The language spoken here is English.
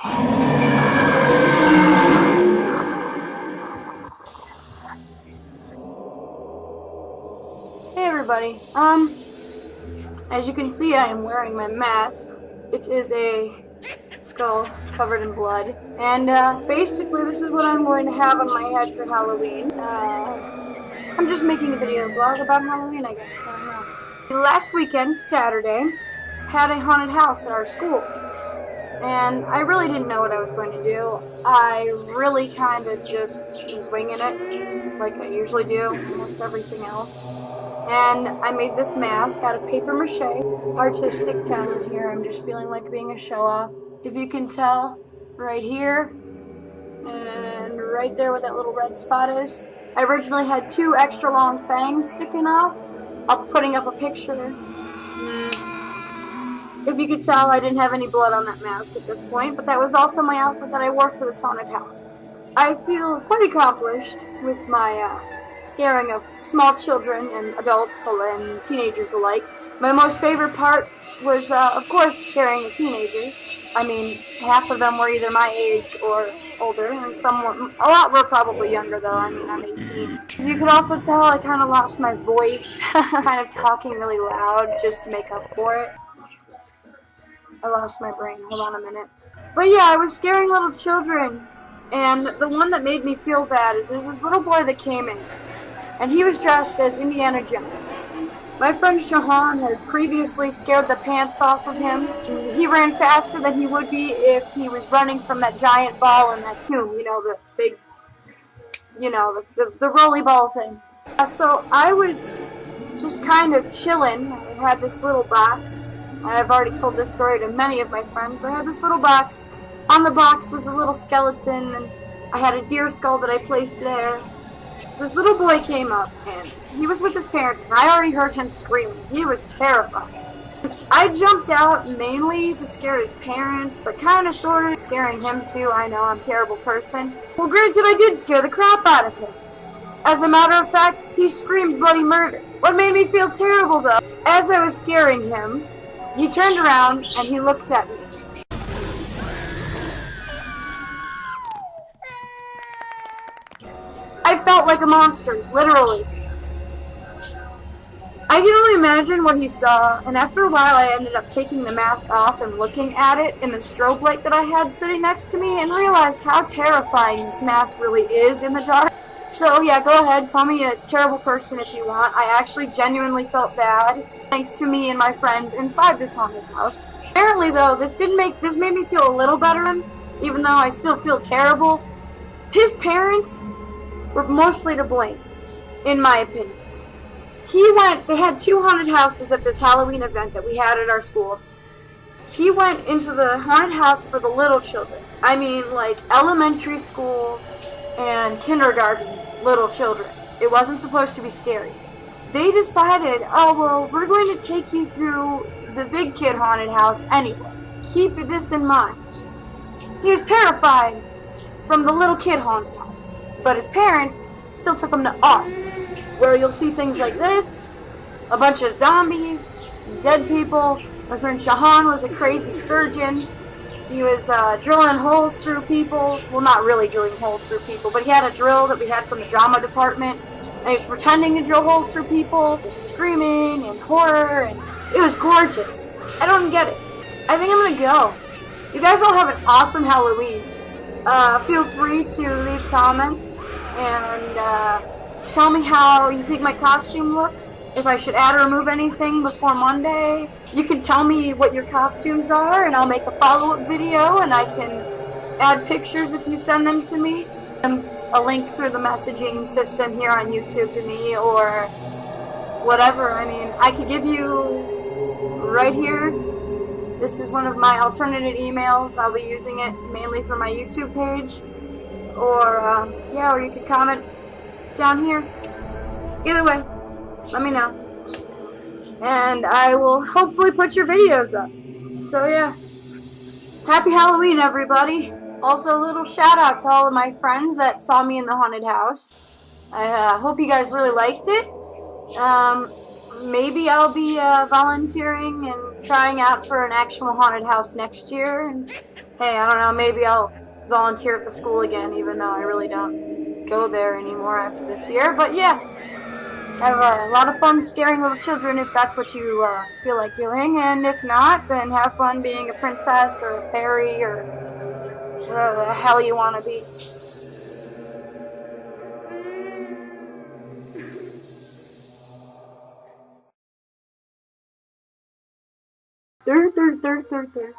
Hey everybody, as you can see I am wearing my mask. It is a skull covered in blood, and basically this is what I'm going to have on my head for Halloween. I'm just making a video vlog about Halloween, I guess, I don't know. Last weekend, Saturday, had a haunted house at our school, and I really didn't know what I was going to do. I really kind of just was winging it, like I usually do, almost everything else. And I made this mask out of paper mache. Artistic talent here. I'm just feeling like being a show-off. If you can tell, right here, and right there where that little red spot is. I originally had 2 extra long fangs sticking off. I'll be putting up a picture. If you could tell, I didn't have any blood on that mask at this point, but that was also my outfit that I wore for this haunted house. I feel quite accomplished with my scaring of small children and adults and teenagers alike. My most favorite part was, of course, scaring the teenagers. I mean, half of them were either my age or older, and a lot were probably younger though. I mean, I'm 18. You could also tell I kind of lost my voice, kind of talking really loud just to make up for it. I lost my brain. Hold on a minute. But yeah, I was scaring little children, and the one that made me feel bad is there's this little boy that came in, and he was dressed as Indiana Jones. My friend Shahan had previously scared the pants off of him. He ran faster than he would be if he was running from that giant ball in that tomb, you know, the big, you know, the rolly ball thing. So I was just kind of chilling. I had this little box. I've already told this story to many of my friends, but I had this little box. On the box was a little skeleton, and I had a deer skull that I placed there. This little boy came up, and he was with his parents, and I already heard him screaming. He was terrified. I jumped out mainly to scare his parents, but kind of sort of scaring him too. I know I'm a terrible person. Well, granted, I did scare the crap out of him. As a matter of fact, he screamed bloody murder. What made me feel terrible, though, as I was scaring him, he turned around and he looked at me. I felt like a monster, literally. I can only imagine what he saw, and after a while I ended up taking the mask off and looking at it in the strobe light that I had sitting next to me, and realized how terrifying this mask really is in the dark. So yeah, go ahead, call me a terrible person if you want. I actually genuinely felt bad, thanks to me and my friends inside this haunted house. Apparently though, this made me feel a little better, even though I still feel terrible. His parents were mostly to blame, in my opinion. They had 2 haunted houses at this Halloween event that we had at our school. He went into the haunted house for the little children. I mean, like elementary school and kindergarten little children. It wasn't supposed to be scary. They decided, oh well, we're going to take you through the big kid haunted house anyway. Keep this in mind. He was terrified from the little kid haunted house, but his parents still took him to ours, where you'll see things like this, a bunch of zombies, some dead people. My friend Shahan was a crazy surgeon. He was drilling holes through people. Well, not really drilling holes through people, but he had a drill that we had from the drama department, and he was pretending to drill holes through people, just screaming and horror, and it was gorgeous. I don't get it. I think I'm gonna go. You guys all have an awesome Halloween. Feel free to leave comments and tell me how you think my costume looks, if I should add or remove anything before Monday. You can tell me what your costumes are, and I'll make a follow-up video, and I can add pictures if you send them to me. And a link through the messaging system here on YouTube to me, or whatever. I mean, I could give you right here. This is one of my alternate emails. I'll be using it mainly for my YouTube page. Or, yeah, or you could comment down here. Either way, let me know. And I will hopefully put your videos up. So, yeah. Happy Halloween, everybody. Also, a little shout out to all of my friends that saw me in the haunted house. I hope you guys really liked it. Maybe I'll be volunteering and trying out for an actual haunted house next year and hey, I don't know, maybe I'll volunteer at the school again, even though I really don't go there anymore after this year. But yeah, have a lot of fun scaring little children if that's what you feel like doing, and if not, then have fun being a princess or a fairy or whatever the hell you want to be. Dur, dur, dur, dur, dur.